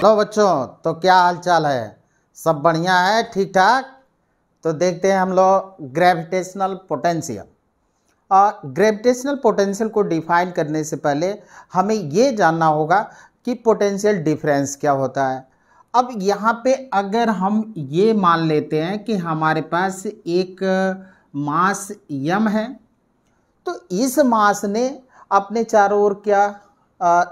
Hello बच्चों, तो क्या हाल चाल है? सब बढ़िया है, ठीक ठाक। तो देखते हैं हम लोग ग्रेविटेशनल पोटेंशियल। ग्रेविटेशनल पोटेंशियल को डिफाइन करने से पहले हमें ये जानना होगा कि पोटेंशियल डिफरेंस क्या होता है। अब यहाँ पे अगर हम ये मान लेते हैं कि हमारे पास एक मास m है, तो इस मास ने अपने चारों ओर क्या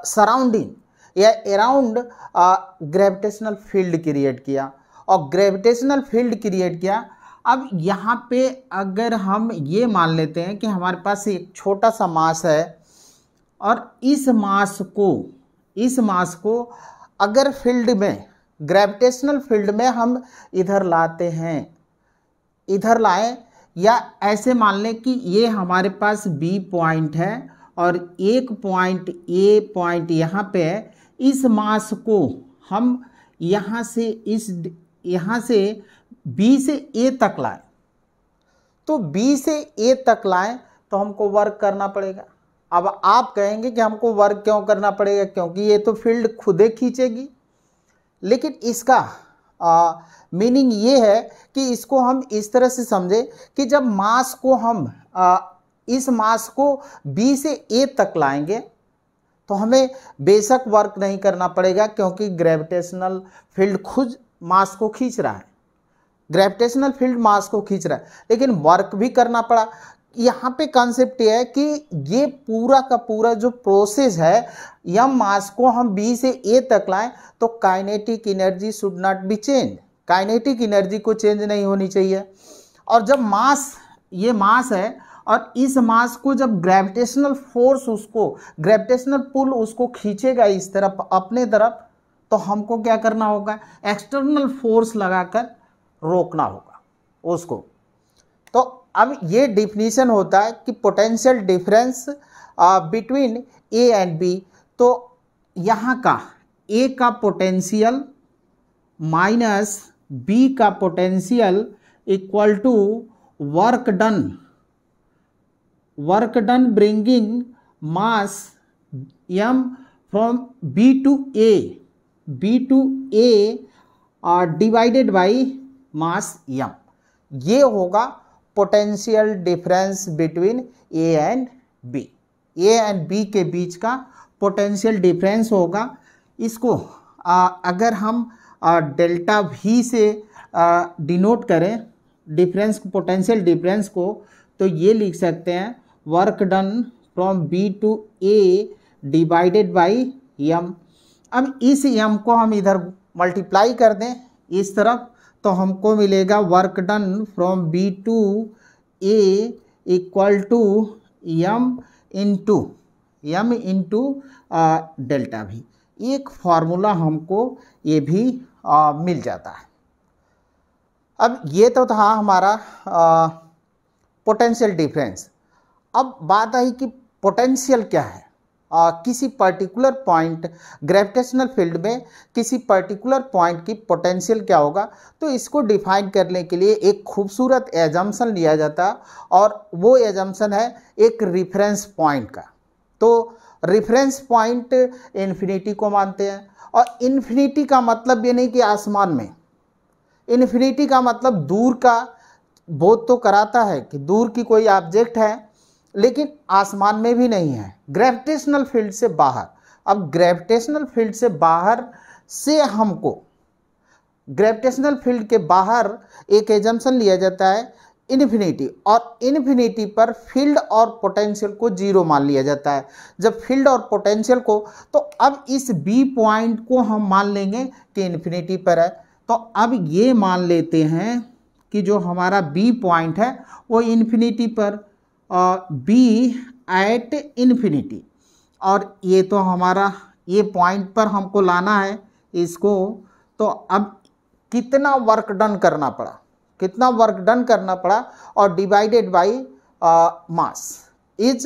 सराउंडिंग या अराउंड ग्रेविटेशनल फील्ड क्रिएट किया और ग्रेविटेशनल फील्ड क्रिएट किया। अब यहाँ पे अगर हम ये मान लेते हैं कि हमारे पास एक छोटा सा मास है और इस मास को अगर फील्ड में, ग्रेविटेशनल फील्ड में हम इधर लाते हैं, इधर लाएं, या ऐसे मान लें कि ये हमारे पास B पॉइंट है और एक पॉइंट A पॉइंट यहाँ पे है। इस मास को हम यहाँ से B से A तक लाएं, तो B से A तक लाएं तो हमको वर्क करना पड़ेगा। अब आप कहेंगे कि हमको वर्क क्यों करना पड़ेगा, क्योंकि ये तो फील्ड खुदे खींचेगी। लेकिन इसका मीनिंग ये है कि इसको हम इस तरह से समझे कि जब मास को हम इस मास को B से A तक लाएंगे तो हमें बेशक वर्क नहीं करना पड़ेगा, क्योंकि ग्रेविटेशनल फील्ड खुद मास को खींच रहा है। ग्रेविटेशनल फील्ड मास को खींच रहा है, लेकिन वर्क भी करना पड़ा। यहाँ पे कॉन्सेप्ट ये है कि ये पूरा का पूरा जो प्रोसेस है, यम मास को हम B से A तक लाएं तो kinetic energy should not be change. Kinetic energy को चेंज नहीं होनी चाहिए। और जब ये मास है और इस मास को जब ग्रेविटेशनल फोर्स, ग्रेविटेशनल पुल उसको खींचेगा इस तरफ अपने तरफ, तो हमको क्या करना होगा? एक्सटर्नल फोर्स लगाकर रोकना होगा उसको। तो अब ये डिफिनीशन होता है कि potential difference between A and B। तो यहाँ का A का पोटेंशियल माइनस B का potential equal to work done bringing mass m from B to A divided by mass m। ये होगा potential difference between A and B। A and B के बीच का potential difference होगा। इसको अगर हम डेल्टा V से डिनोट करें डिफरेंस, पोटेंशियल डिफरेंस को, तो ये लिख सकते हैं work done from B to A divided by m। अब इस m को हम इधर मल्टीप्लाई कर दें इस तरफ, तो हमको मिलेगा work done from B to A equal to m into delta V। एक फार्मूला हमको ये भी मिल जाता है। अब ये तो था हमारा पोटेंशियल डिफरेंस। अब बात आई कि पोटेंशियल क्या है। किसी पर्टिकुलर पॉइंट, ग्रेविटेशनल फील्ड में किसी पर्टिकुलर पॉइंट की पोटेंशियल क्या होगा, तो इसको डिफाइन करने के लिए एक खूबसूरत एजम्पशन लिया जाता है, और वो एजम्पशन है एक रेफरेंस पॉइंट का। तो रेफरेंस पॉइंट इन्फिनिटी को मानते हैं, और इन्फिनिटी का मतलब ये नहीं कि आसमान में, इन्फिनिटी का मतलब दूर का बोध तो कराता है कि दूर की कोई ऑब्जेक्ट है, लेकिन आसमान में भी नहीं है, ग्रेविटेशनल फील्ड से बाहर। अब ग्रेविटेशनल फील्ड से बाहर से हमको, ग्रेविटेशनल फील्ड के बाहर एक एजम्पशन लिया जाता है इन्फिनिटी, और इन्फिनिटी पर फील्ड और पोटेंशियल को जीरो मान लिया जाता है। जब फील्ड और पोटेंशियल को, तो अब इस B पॉइंट को हम मान लेंगे कि इन्फिनिटी पर है। तो अब ये मान लेते हैं कि जो हमारा B पॉइंट है वो इन्फिनिटी पर, B एट इन्फिनिटी, और ये तो हमारा ये पॉइंट पर हमको लाना है इसको। तो अब कितना वर्क डन करना पड़ा, और divided by mass is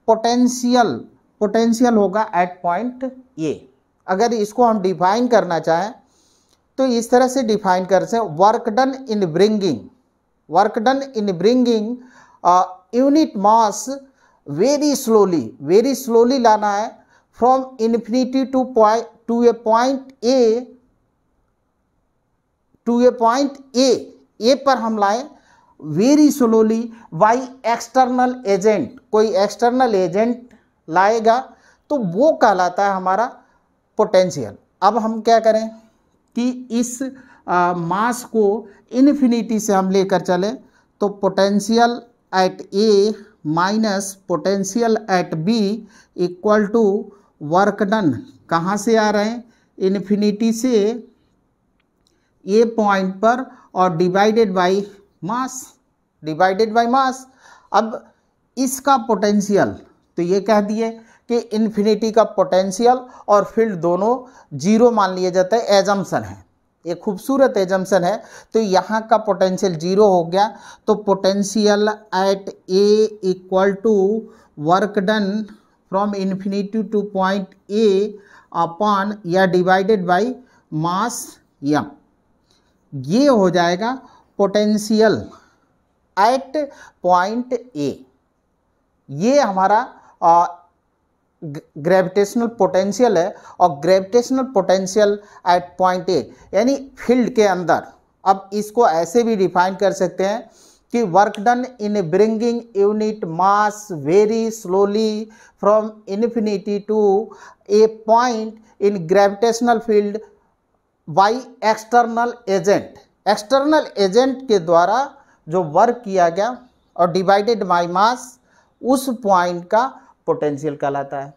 potential होगा एट पॉइंट A। अगर इसको हम डिफाइन करना चाहें तो इस तरह से डिफाइन कर सकते हैं, work done in bringing unit mass very slowly लाना है, from infinity to a point A पर हम लाए very slowly by external agent, कोई एक्सटर्नल एजेंट लाएगा तो वो कहलाता है हमारा पोटेंशियल। अब हम क्या करें कि इस मास को इन्फिनिटी से हम लेकर चले तो potential at A minus potential at B equal to work done. कहाँ से आ रहे हैं? इन्फिनिटी से ए पॉइंट पर और डिवाइडेड बाई मास। अब इसका पोटेंशियल तो ये कह दिए कि इन्फिनिटी का पोटेंशियल और फील्ड दोनों जीरो मान लिए जाते हैं, एजम्पशन है, एक खूबसूरत एजम्पशन है। तो यहाँ का पोटेंशियल जीरो हो गया तो potential at A equal to work done from infinity to point A upon या डिवाइडेड बाई मास यम, ये हो जाएगा पोटेंशियल एट पॉइंट ए। ये हमारा ग्रेविटेशनल पोटेंशियल है और gravitational potential at point A यानी फील्ड के अंदर। अब इसको ऐसे भी डिफाइन कर सकते हैं कि work done in bringing unit mass very slowly from infinity to a point in gravitational field by external agent. External agent के द्वारा जो वर्क किया गया और डिवाइडेड बाई मास, उस पॉइंट का पोटेंशियल कहलाता है।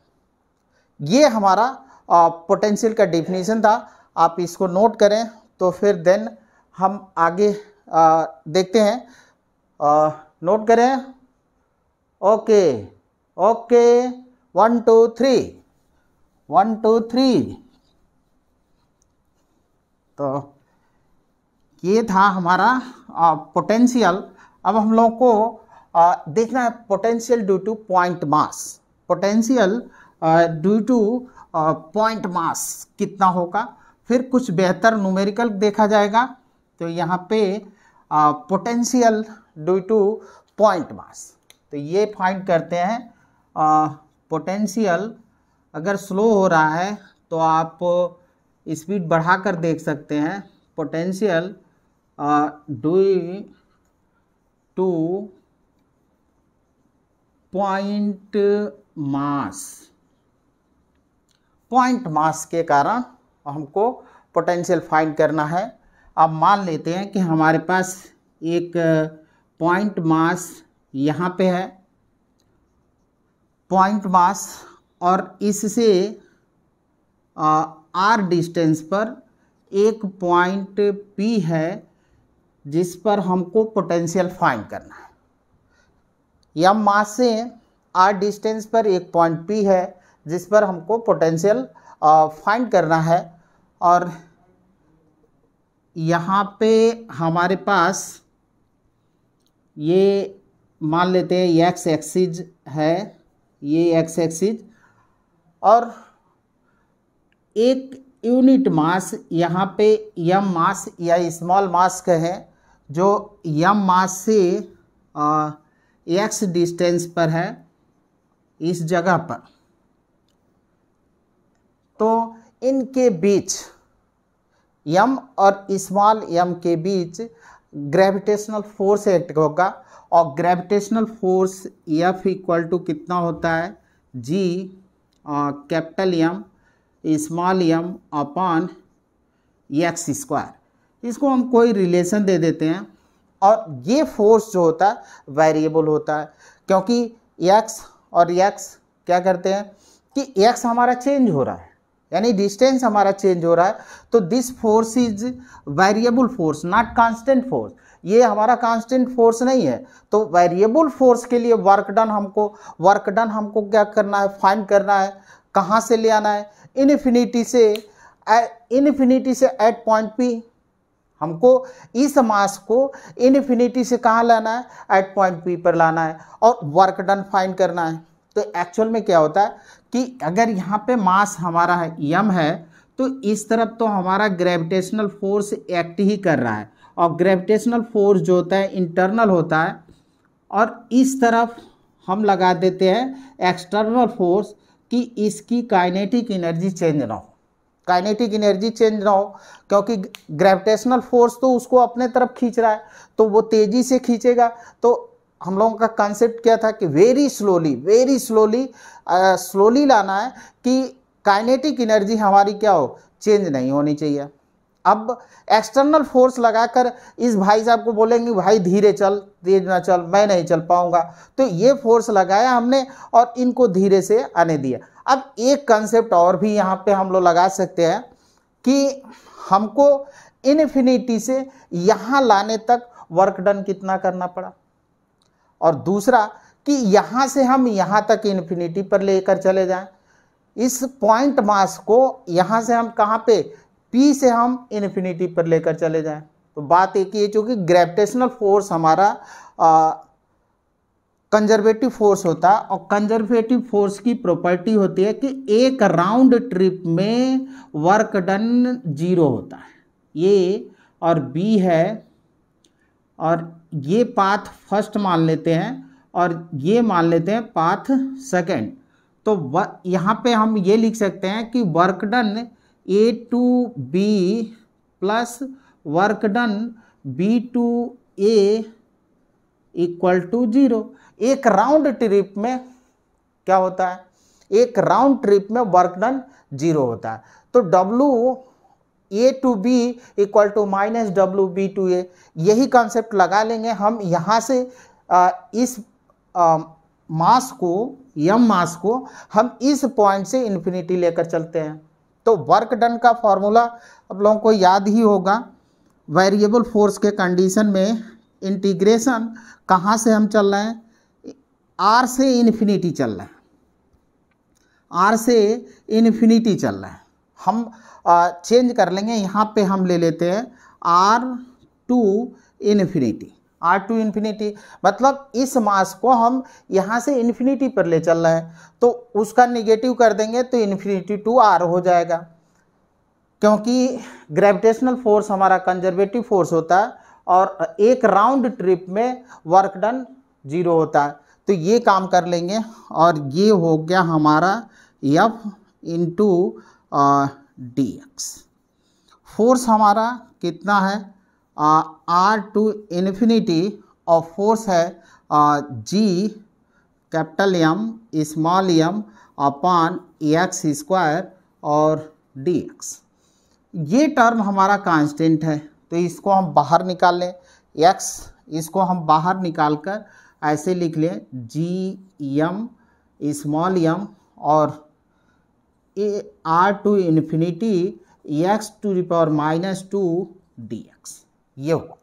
ये हमारा पोटेंशियल का डिफिनीशन था। आप इसको नोट करें तो फिर देन हम आगे देखते हैं। नोट करें। ओके 1 2 3 तो ये था हमारा पोटेंशियल। अब हम लोग को देखना है potential due to point mass. Potential due to point मास कितना होगा, फिर कुछ बेहतर न्यूमेरिकल देखा जाएगा। तो यहाँ पे पोटेंशियल ड्यू टू पॉइंट मास, तो ये फाइंड करते हैं। पोटेंशियल अगर स्लो हो रहा है तो आप स्पीड बढ़ाकर देख सकते हैं। Potential due to point mass के कारण हमको पोटेंशियल फाइंड करना है। अब मान लेते हैं कि हमारे पास एक पॉइंट मास यहाँ पे है, पॉइंट मास, और इससे आर डिस्टेंस पर एक पॉइंट पी है जिस पर हमको पोटेंशियल फाइंड करना है। यम मास से आर डिस्टेंस पर एक पॉइंट पी है जिस पर हमको पोटेंशियल फाइंड करना है। और यहाँ पे हमारे पास ये मान लेते हैं एक्स एक्सिस है, ये एक्स एक्सिस, और एक यूनिट मास यहाँ पे यम मास या स्मॉल मास कहें, जो यम मास से एक्स डिस्टेंस पर है इस जगह पर। तो इनके बीच यम और स्मॉल यम के बीच ग्रेविटेशनल फोर्स एक्ट होगा और gravitational force F equal to कितना होता है, G capital M small M upon X square. इसको हम कोई रिलेशन दे देते हैं। और ये फोर्स जो होता है वेरिएबल होता है, क्योंकि एक्स और एक्स क्या करते हैं कि एक्स हमारा चेंज हो रहा है, यानी डिस्टेंस हमारा चेंज हो रहा है। तो this force is variable force, not constant force. ये हमारा कांस्टेंट फोर्स नहीं है। तो वेरिएबल फोर्स के लिए वर्क डन हमको क्या करना है, फाइंड करना है। कहाँ से ले आना है, इन्फिनिटी से एट पॉइंट पी। हमको इस मास को इन्फिनिटी से कहाँ लाना है, एट पॉइंट पी पर लाना है और वर्क डन फाइंड करना है। तो एक्चुअल में क्या होता है कि अगर यहाँ पे मास हमारा है यम है, तो इस तरफ तो हमारा ग्रेविटेशनल फोर्स एक्ट ही कर रहा है, और ग्रेविटेशनल फोर्स जो होता है इंटरनल होता है। और इस तरफ हम लगा देते हैं एक्सटर्नल फोर्स, कि इसकी काइनेटिक एनर्जी चेंज ना हो, काइनेटिक एनर्जी चेंज ना हो, क्योंकि ग्रेविटेशनल फोर्स तो उसको अपने तरफ खींच रहा है, तो वो तेजी से खींचेगा। तो हम लोगों का कंसेप्ट क्या था कि वेरी स्लोली लाना है कि काइनेटिक एनर्जी हमारी क्या हो, चेंज नहीं होनी चाहिए। अब एक्सटर्नल फोर्स लगाकर इस भाई साहब को बोलेंगे भाई धीरे चल, तेज ना चल, मैं नहीं चल पाऊंगा, तो ये फोर्स लगाया हमने और इनको धीरे से आने दिया। अब एक कंसेप्ट और भी यहाँ पे हम लोग लगा सकते हैं कि हमको इन्फिनिटी से यहाँ लाने तक वर्क डन कितना करना पड़ा, और दूसरा कि यहाँ से हम यहाँ तक इन्फिनिटी पर लेकर चले जाएं, इस पॉइंट मास को यहाँ से हम कहाँ पे, P से हम इन्फिनिटी पर लेकर चले जाएं। तो बात एक ही है, चूँकि ग्रेविटेशनल फोर्स हमारा कंजर्वेटिव फोर्स होता है, और कंजर्वेटिव फोर्स की प्रॉपर्टी होती है कि एक राउंड ट्रिप में वर्क डन 0 होता है। ये और B है, और ये पाथ फर्स्ट मान लेते हैं और ये मान लेते हैं पाथ सेकंड। तो यहाँ पे हम ये लिख सकते हैं कि work done A to B plus work done B to A equal to 0। एक राउंड ट्रिप में क्या होता है, एक राउंड ट्रिप में वर्क डन 0 होता है। तो W A to B equal to minus WB to A, यही कॉन्सेप्ट लगा लेंगे हम यहाँ से। इस मास को, m मास को हम इस पॉइंट से इन्फिनिटी लेकर चलते हैं। तो वर्क डन का फॉर्मूला आप लोगों को याद ही होगा। वेरिएबल फोर्स के कंडीशन में इंटीग्रेशन कहाँ से हम चल रहे हैं, R से इन्फिनिटी चल रहे हैं, R से इन्फिनिटी चल रहा है। हम चेंज कर लेंगे, यहाँ पे हम ले लेते हैं R to infinity, R to infinity, मतलब इस मास को हम यहाँ से इन्फिनिटी पर ले चल रहे हैं, तो उसका निगेटिव कर देंगे तो इन्फिनिटी टू R हो जाएगा। क्योंकि ग्रेविटेशनल फोर्स हमारा कंजर्वेटिव फोर्स होता है और एक राउंड ट्रिप में वर्क डन 0 होता है, तो ये काम कर लेंगे। और ये हो गया हमारा F इंटू dx। फोर्स हमारा कितना है, R टू इन्फिनिटी, और फोर्स है G capital M small m upon x square और dx। ये टर्म हमारा कांस्टेंट है, तो इसको हम बाहर निकाल लें, x इसको हम बाहर निकाल कर ऐसे लिख लें Gm स्मॉल m और R to infinity x to the power minus 2 dx, ये हुआ।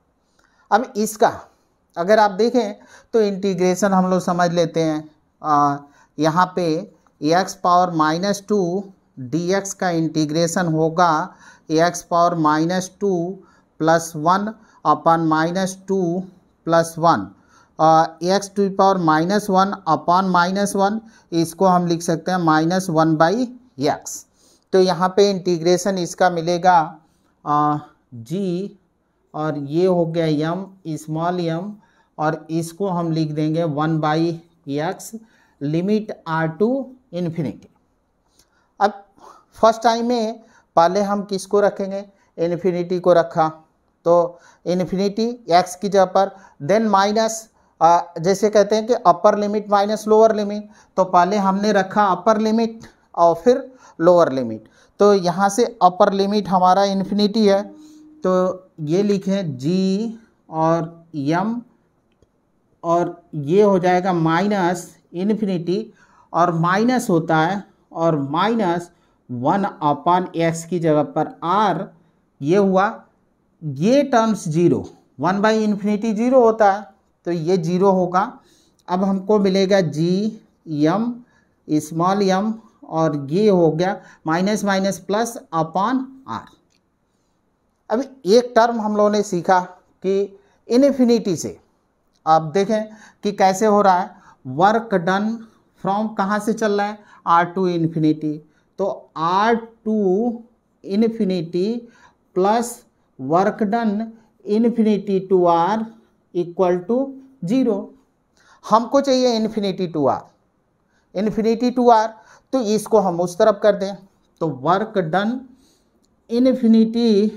अब इसका अगर आप देखें तो इंटीग्रेशन हम लोग समझ लेते हैं। यहाँ पे x पावर माइनस 2 dx का इंटीग्रेशन होगा x power minus 2 plus 1 upon minus 2 plus 1, x to the power minus 1 upon minus 1, इसको हम लिख सकते हैं माइनस 1 बाई x। तो यहाँ पे इंटीग्रेशन इसका मिलेगा g, और ये हो गया m स्मॉल m, और इसको हम लिख देंगे 1 by x limit R to infinity. अब फर्स्ट टाइम में पहले हम किसको रखेंगे, इन्फिनिटी को रखा, तो इन्फिनिटी x की जगह पर, देन माइनस, जैसे कहते हैं कि upper limit minus lower limit, तो पहले हमने रखा अपर लिमिट और फिर लोअर लिमिट। तो यहाँ से अपर लिमिट हमारा इन्फिनिटी है, तो ये लिखें g और m, और ये हो जाएगा माइनस इन्फिनिटी, और माइनस होता है, और माइनस 1 अपॉन x की जगह पर r, ये हुआ। ये टर्म्स 0, 1 बाई इन्फिनिटी 0 होता है, तो ये 0 होगा। अब हमको मिलेगा g m स्मॉल m, और ये हो गया minus minus plus upon r। अब एक टर्म हम लोगों ने सीखा कि इन्फिनिटी से आप देखें कि कैसे हो रहा है, वर्क डन फ्रॉम कहाँ से चल रहा है, R टू इन्फिनिटी, तो R to infinity plus work done infinity to R equal to 0। हमको चाहिए infinity to R, infinity to R, तो इसको हम उस तरफ कर दें, तो work done infinity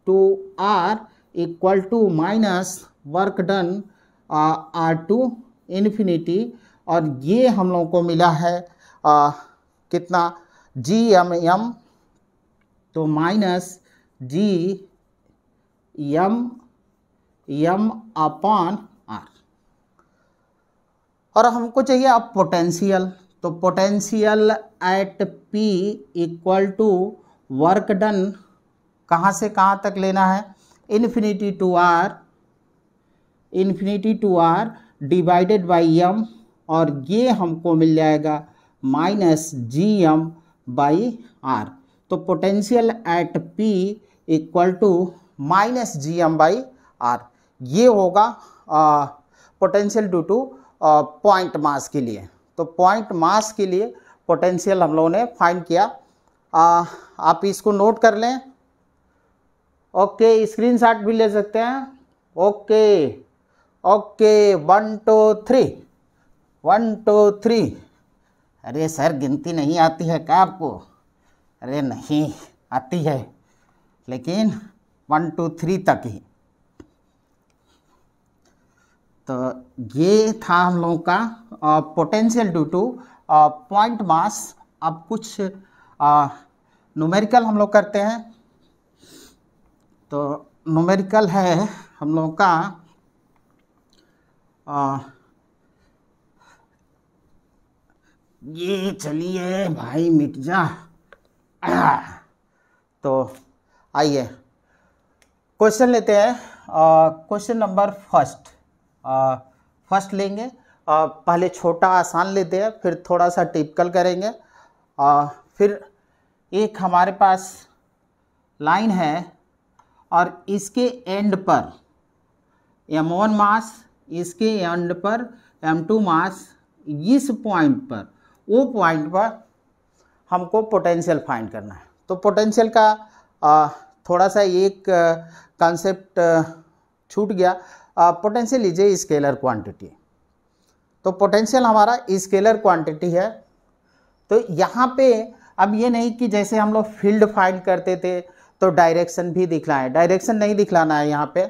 to R equal to minus work done R to infinity, और ये हम लोगों को मिला है कितना जी एम, तो minus G M upon R. और हमको चाहिए अब पोटेंशियल, तो potential at P equal to work done कहाँ से कहाँ तक लेना है, infinity to R divided by M, और ये हमको मिल जाएगा minus G M by R. तो potential at P equal to minus G M by R, ये होगा potential due to point mass के लिए। तो पॉइंट मास के लिए पोटेंशियल हम लोगों ने फाइंड किया। आप इसको नोट कर लें, ओके, स्क्रीनशॉट भी ले सकते हैं। ओके 1 2 3 1 2 3। अरे सर गिनती नहीं आती है क्या आपको? अरे नहीं आती है, लेकिन 1 2 3 तक ही। तो ये था हम लोगों का पोटेंशियल ड्यू टू पॉइंट मास। अब कुछ न्यूमेरिकल हम लोग करते हैं। तो न्यूमेरिकल है हम लोगों का ये, चलिए भाई मिट जा। तो आइए क्वेश्चन लेते हैं। क्वेश्चन नंबर फर्स्ट लेंगे। पहले छोटा आसान लेते हैं, फिर थोड़ा सा टिपिकल करेंगे। फिर एक हमारे पास लाइन है और इसके एंड पर m1 मास, इसके एंड पर m2 मास, इस पॉइंट पर, वो पॉइंट पर हमको पोटेंशियल फाइंड करना है। तो पोटेंशियल का थोड़ा सा एक कॉन्सेप्ट छूट गया। Potential is a scalar quantity. तो पोटेंशियल हमारा स्केलर क्वांटिटी है। तो यहाँ पे अब ये नहीं कि जैसे हम लोग फील्ड फाइंड करते थे तो डायरेक्शन भी दिखलाएं, डायरेक्शन नहीं दिखलाना है यहाँ पे,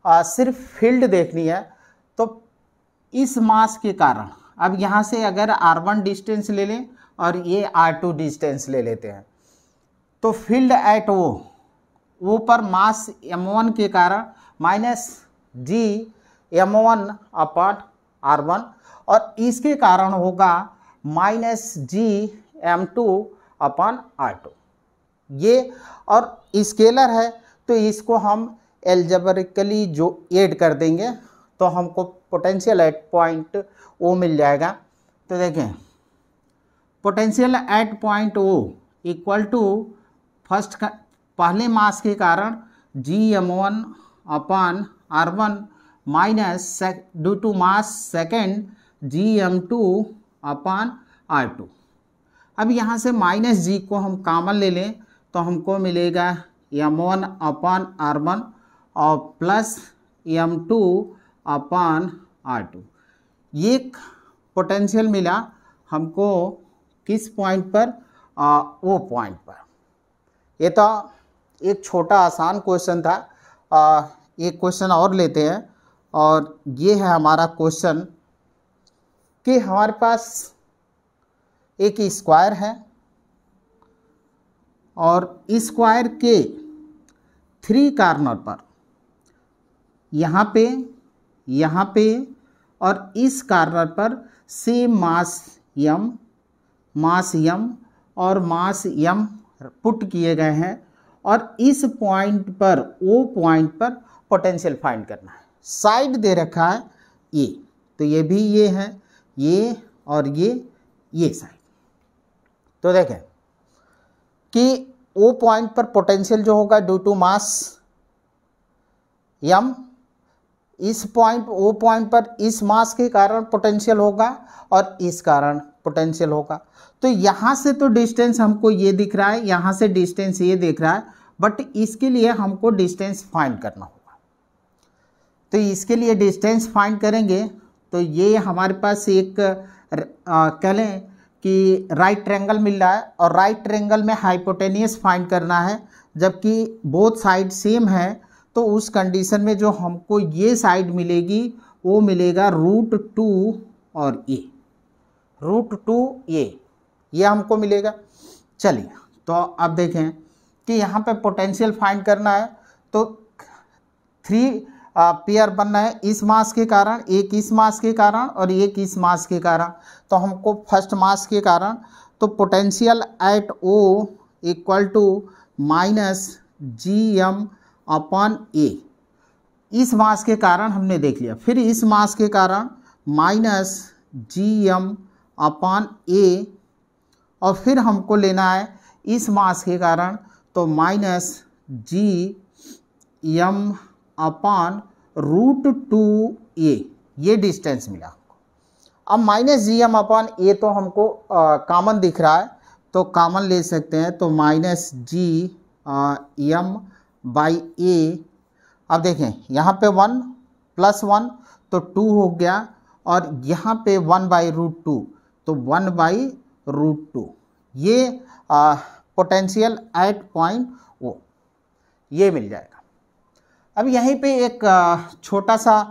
सिर्फ फील्ड देखनी है। तो इस मास के कारण अब यहाँ से अगर r1 डिस्टेंस ले लें और ये r2 डिस्टेंस ले लेते हैं, तो फील्ड एट वो पर मास m1 के कारण माइनस जी m1 अपॉन r1, और इसके कारण होगा माइनस जी m2 अपॉन r2। ये और स्केलर है तो इसको हम एल्जेब्रिकली जो ऐड कर देंगे तो हमको पोटेंशियल एट पॉइंट ओ मिल जाएगा। तो देखें potential at point O equal to first का पहले मास के कारण G m1 upon r1 minus due to mass second G m2 upon r2। अब यहाँ से माइनस जी को हम कॉमन ले लें तो हमको मिलेगा m1 अपॉन r1 और प्लस m2 अपॉन r2। ये पोटेंशियल मिला हमको किस पॉइंट पर? वो पॉइंट पर। ये तो एक छोटा आसान क्वेश्चन था। एक क्वेश्चन और लेते हैं, और ये है हमारा क्वेश्चन कि हमारे पास एक स्क्वायर है और स्क्वायर के 3 कॉर्नर पर, यहाँ पे और इस कॉर्नर पर सेम मास m और मास m पुट किए गए हैं, और इस पॉइंट पर, वो पॉइंट पर पोटेंशियल फाइंड करना है। साइड दे रखा है ये, तो ये भी ये है, ये और ये साइड। तो देखें कि वो पॉइंट पर पोटेंशियल जो होगा ड्यू टू मास m, इस पॉइंट, वो पॉइंट पर इस मास के कारण पोटेंशियल होगा और इस कारण पोटेंशियल होगा। तो यहाँ से तो डिस्टेंस हमको ये दिख रहा है, यहाँ से डिस्टेंस ये दिख रहा है, बट इसके लिए हमको डिस्टेंस फाइंड करना होगा। तो इसके लिए डिस्टेंस फाइंड करेंगे तो ये हमारे पास एक कह लें कि राइट ट्रायंगल मिल रहा है और राइट ट्रायंगल में हाइपोटेनियस फाइंड करना है, जबकि बोथ साइड सेम है, तो उस कंडीशन में जो हमको ये साइड मिलेगी वो मिलेगा √2 और √2 ये हमको मिलेगा। चलिए तो अब देखें कि यहाँ पे पोटेंशियल फाइंड करना है, तो 3 पेयर बनना है, इस मास के कारण, एक इस मास के कारण और एक इस मास के कारण। तो हमको फर्स्ट मास के कारण, तो potential at O equal to -Gm/A, इस मास के कारण हमने देख लिया। फिर इस मास के कारण -Gm/A, और फिर हमको लेना है इस मास के कारण, तो -Gm/√2A, ये डिस्टेंस मिला हमको। अब -Gm/A तो हमको कॉमन दिख रहा है, तो कॉमन ले सकते हैं, तो -Gm/A। अब देखें यहाँ पे 1 + 1 तो 2 हो गया, और यहाँ पे 1/√2 तो 1/√2, ये पोटेंशियल एट पॉइंट O ये मिल जाएगा। अब यहीं पे एक छोटा सा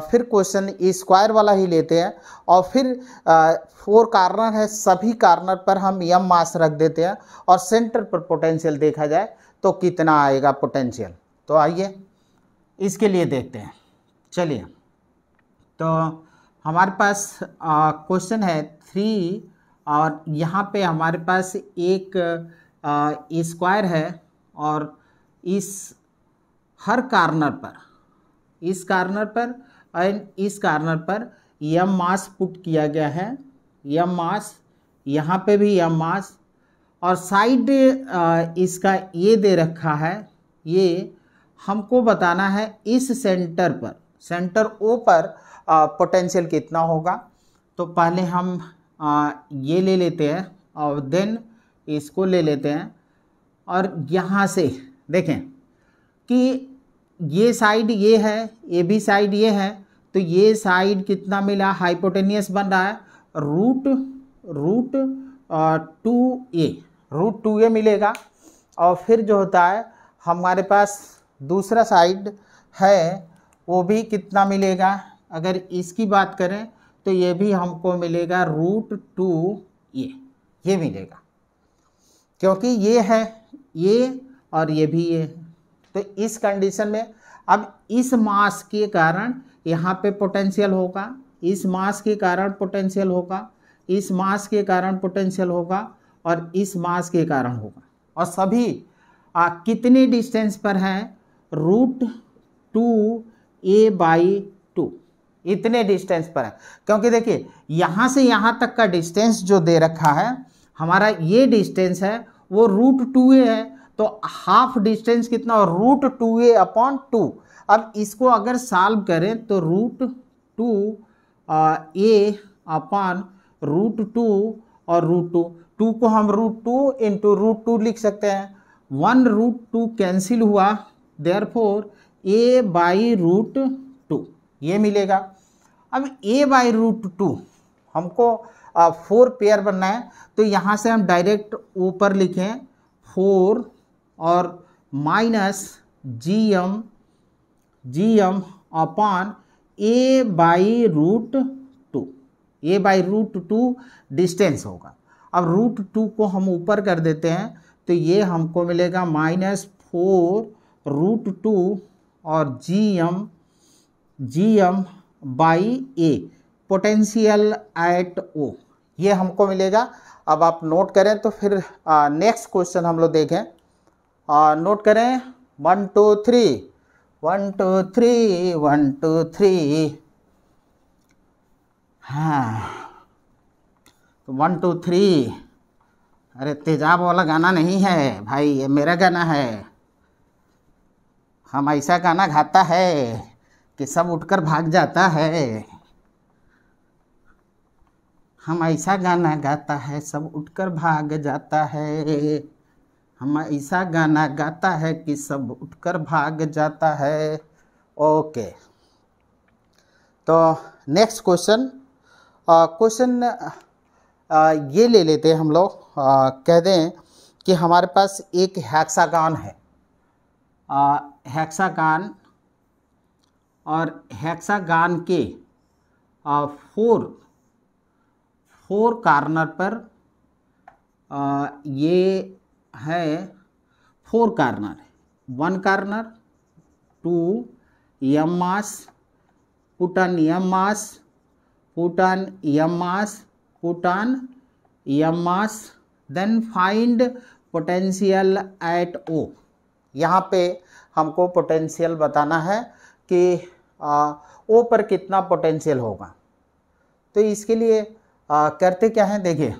फिर क्वेश्चन स्क्वायर वाला ही लेते हैं, और फिर 4 कार्नर है, सभी कार्नर पर हम m मास रख देते हैं और सेंटर पर पोटेंशियल देखा जाए तो कितना आएगा पोटेंशियल। तो आइए इसके लिए देखते हैं। चलिए तो हमारे पास क्वेश्चन है 3, और यहाँ पे हमारे पास एक स्क्वायर है, और इस हर कार्नर पर, इस कार्नर पर एंड इस कार्नर पर m मास पुट किया गया है, m मास, यहाँ पे भी m मास, और साइड इसका ये दे रखा है। ये हमको बताना है इस सेंटर पर, सेंटर O पर पोटेंशियल कितना होगा। तो पहले हम ये ले लेते हैं और देन इसको ले लेते हैं, और यहाँ से देखें कि ये साइड ये है, ये भी साइड ये है, तो ये साइड कितना मिला, हाइपोटेनियस बन रहा है, √2A मिलेगा। और फिर जो होता है हमारे पास दूसरा साइड है, वो भी कितना मिलेगा, अगर इसकी बात करें तो ये भी हमको मिलेगा √2A, ये मिलेगा, क्योंकि ये है ये और ये भी ये है। तो इस कंडीशन में अब इस मास के कारण यहाँ पे पोटेंशियल होगा, इस मास के कारण पोटेंशियल होगा, इस मास के कारण पोटेंशियल होगा, और इस मास के कारण होगा, और सभी कितने डिस्टेंस पर हैं, √2A/2, इतने डिस्टेंस पर है। क्योंकि देखिए यहाँ से यहाँ तक का डिस्टेंस जो दे रखा है, हमारा ये डिस्टेंस है वो √2A है, तो हाफ डिस्टेंस कितना, √2A/2। अब इसको अगर सॉल्व करें तो √2A/√2 और √2 को हम √2 × √2 लिख सकते हैं। 1√2 कैंसिल हुआ, देयरफॉर A/√2 ये मिलेगा। अब A/√2 हमको 4 पेयर बनना है, तो यहाँ से हम डायरेक्ट ऊपर लिखें 4 और -Gm/A/√2, A/√2 डिस्टेंस होगा। अब √2 को हम ऊपर कर देते हैं, तो ये हमको मिलेगा -4√2 और Gm/A, पोटेंशियल एट O, ये हमको मिलेगा। अब आप नोट करें तो फिर नेक्स्ट क्वेश्चन हम लोग देखें। नोट करें 1 2 3 1 2 3 1 2 3, हाँ 1 2 3। अरे तेजाब वाला गाना नहीं है भाई, ये मेरा गाना है। हम ऐसा गाना गाता है कि सब उठकर भाग जाता है। हम ऐसा गाना गाता है सब उठकर भाग जाता है। हम ऐसा गाना गाता है कि सब उठकर भाग जाता है। ओके, तो नेक्स्ट क्वेश्चन, क्वेश्चन ये ले लेते हैं हम लोग, कह दें कि हमारे पास एक हेक्सागन है, हेक्सागन, और हेक्सागन के फोर कार्नर पर ये है 4 corner, 1 corner, 2 m mass, put on m mass, put on m mass, put on m mass, then find potential at O। यहाँ पे हमको पोटेंशियल बताना है कि O पर कितना पोटेंशियल होगा। तो इसके लिए करते क्या है, देखिए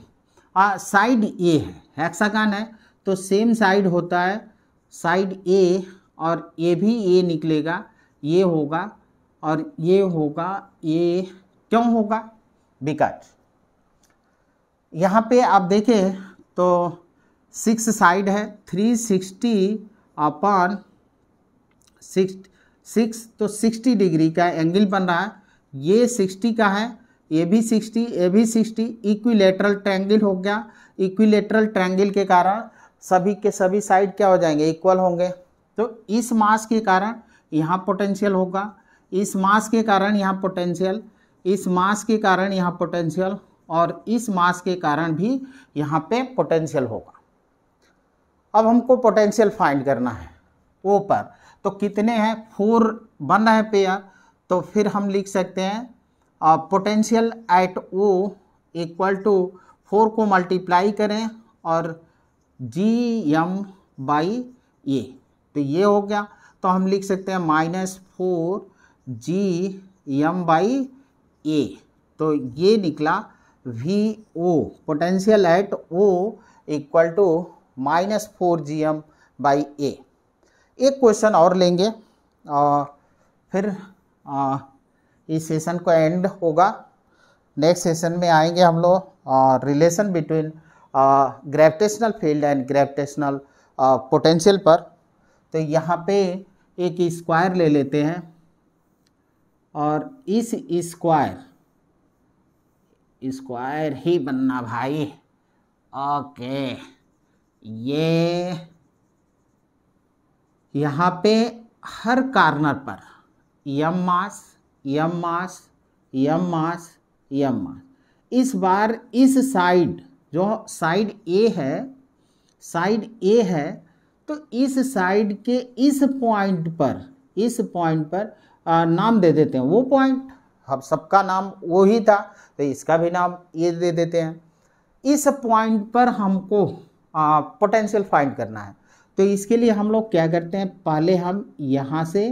साइड ए है, हेक्सागन है तो सेम साइड होता है साइड ए, और ये भी ए निकलेगा, ये होगा और ये होगा, ये क्यों होगा, बिकॉज यहाँ पे आप देखें तो 6 साइड है, 360 अपॉन 6 तो 60 डिग्री का एंगल बन रहा है। ये 60 का है, ये भी 60, ये भी 60, इक्विलेटरल ट्रायंगल हो गया। इक्विलेटरल ट्रायंगल के कारण सभी के सभी साइड क्या हो जाएंगे, इक्वल होंगे। तो इस मास के कारण यहाँ पोटेंशियल होगा, इस मास के कारण यहाँ पोटेंशियल, इस मास के कारण यहाँ पोटेंशियल, और इस मास के कारण भी यहाँ पे पोटेंशियल होगा। अब हमको पोटेंशियल फाइंड करना है ओ पर, तो कितने हैं, 4 बन रहा है पेयर, तो फिर हम लिख सकते हैं potential at O equal to 4 को मल्टीप्लाई करें और GM बाई ए, तो ये हो गया। तो हम लिख सकते हैं -4 GM बाई ए, तो ये निकला VO, potential at O equal to -4 GM by A. एक क्वेश्चन और लेंगे, फिर इस सेशन को एंड होगा। नेक्स्ट सेशन में आएंगे हम लोग relation between gravitational field and gravitational potential पर। तो यहाँ पे एक स्क्वायर ले लेते हैं, और इस स्क्वायर ही बनना भाई, ओके। ये यहाँ पे हर कार्नर पर m मास, m मास, m मास, m मास। इस बार इस साइड, जो साइड ए है, तो इस साइड के इस पॉइंट पर नाम दे देते हैं, वो पॉइंट, हम सबका नाम वो ही था तो इसका भी नाम ये दे देते हैं। इस पॉइंट पर हमको पोटेंशियल फाइंड करना है। तो इसके लिए हम लोग क्या करते हैं, पहले हम यहाँ से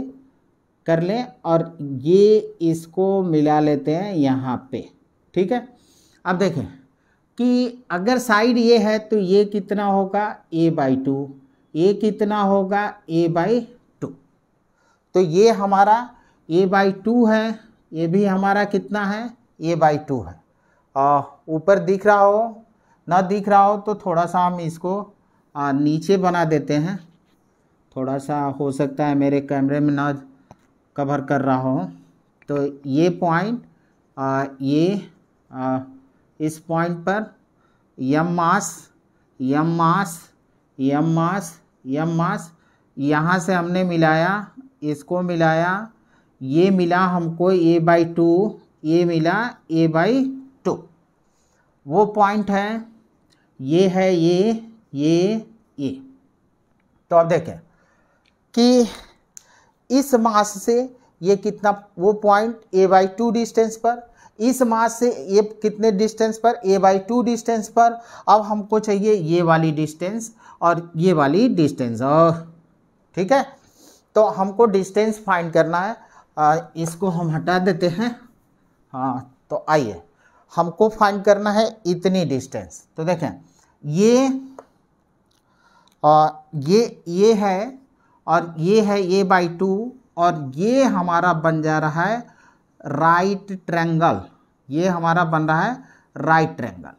कर लें और ये इसको मिला लेते हैं यहाँ पे, ठीक है। अब देखें कि अगर साइड ये है तो ये कितना होगा, a/2, ये कितना होगा, a/2। तो ये हमारा a/2 है, ये भी हमारा कितना है, a/2 है। ऊपर दिख रहा हो ना दिख रहा हो तो थोड़ा सा हम इसको नीचे बना देते हैं, थोड़ा सा हो सकता है मेरे कैमरे में ना कवर कर रहा हो। तो ये पॉइंट, इस पॉइंट पर m मास, m मास, m मास, m मास, यहाँ से हमने मिलाया, इसको मिलाया, ये मिला हमको a/2, ये मिला a/2। वो पॉइंट है, ये है ये। तो अब देखें कि इस मास से ये कितना, वो पॉइंट a/2 डिस्टेंस पर, इस मास से ये कितने डिस्टेंस पर, a/2 डिस्टेंस पर। अब हमको चाहिए ये वाली डिस्टेंस और ये वाली डिस्टेंस, ठीक है। तो हमको डिस्टेंस फाइंड करना है, इसको हम हटा देते हैं। हाँ, तो आइए हमको फाइंड करना है इतनी डिस्टेंस। तो देखें ये है और ये है a/2, और ये हमारा बन जा रहा है राइट ट्रायंगल, ये हमारा बन रहा है राइट ट्रायंगल।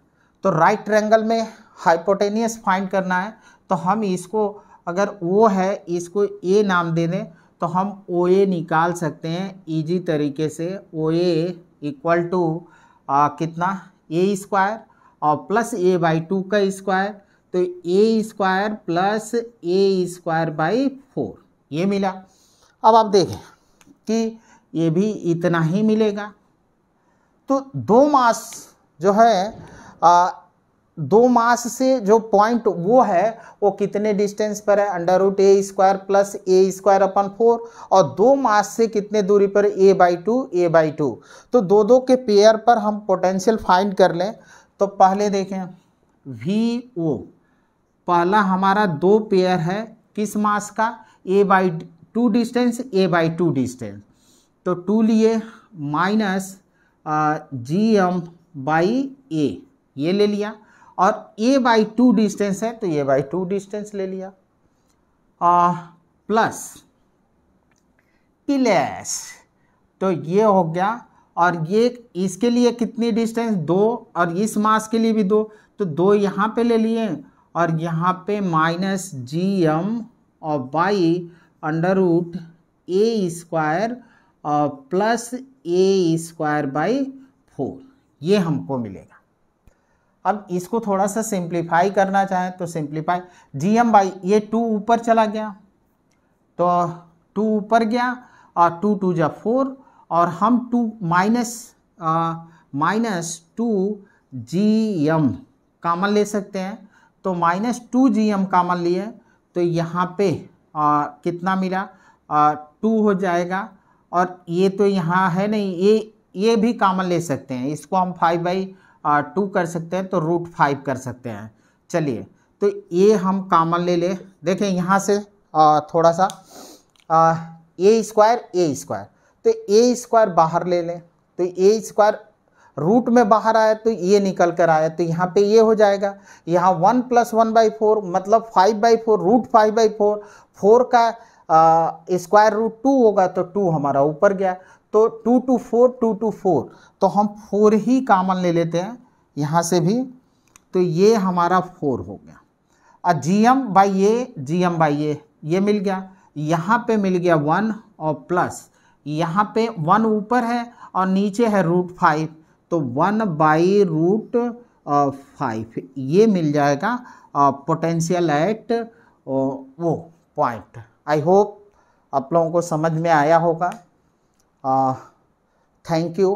तो राइट ट्रायंगल में हाइपोटेनियस फाइंड करना है, तो हम इसको, अगर O है इसको A नाम दे दें तो हम OA निकाल सकते हैं इजी तरीके से। OA इक्वल टू कितना, a² और प्लस ए बाई 2 का स्क्वायर, तो A square plus A square by 4 ये मिला। अब आप देखें कि ये भी इतना ही मिलेगा। तो दो मास जो है दो मास से जो पॉइंट वो है वो कितने डिस्टेंस पर है, under root a square plus A square upon 4, और दो मास से कितने दूरी पर, ए बाई 2। तो दो दो के पेयर पर हम पोटेंशियल फाइंड कर लें। तो पहले देखें वी ओ, पहला हमारा दो पेयर है किस मास का, A by 2 distance, A by 2 distance, तो 2 लिए minus G M by A ये ले लिया, और a बाई 2 डिस्टेंस है तो a बाई 2 डिस्टेंस ले लिया, प्लस प्लस तो ये हो गया, और ये इसके लिए कितनी डिस्टेंस 2, और इस मास के लिए भी 2, तो 2 यहाँ पे ले लिए, और यहाँ पे माइनस जी एम और by under root a square plus A square by 4 ये हमको मिलेगा। अब इसको थोड़ा सा सिंप्लीफाई करना चाहें तो सिंप्लीफाई, जी एम बाई ये 2 ऊपर चला गया तो 2 ऊपर गया, और 2 2 जा 4, और हम 2 माइनस 2 जी एम कॉमन ले सकते हैं, तो माइनस 2 जी एम कॉमन लिए तो यहाँ पे कितना मिला 2 हो जाएगा, और ये तो यहाँ है नहीं, ये भी कॉमन ले सकते हैं, इसको हम 5/2 कर सकते हैं, तो √5 कर सकते हैं। चलिए तो ये हम कॉमन ले ले, देखें यहाँ से थोड़ा सा ए स्क्वायर, तो ए स्क्वायर बाहर ले लें, तो ए स्क्वायर रूट में बाहर आया तो ये निकल कर आया, तो यहाँ पे ये हो जाएगा, यहाँ 1 + 1/4 मतलब 5/4 √5/4, 4 का स्क्वायर रूट 2 होगा तो 2 हमारा ऊपर गया, तो 2 2 4 2 2 4, तो हम 4 ही कॉमन ले लेते हैं यहाँ से भी, तो ये हमारा 4 हो गया, और जी एम बाई ये मिल गया, यहाँ पे मिल गया 1, और प्लस यहाँ पे 1 ऊपर है और नीचे है √5, तो 1/√5 ये मिल जाएगा पोटेंशियल एट वो पॉइंट। आई होप आप लोगों को समझ में आया होगा। Thank you.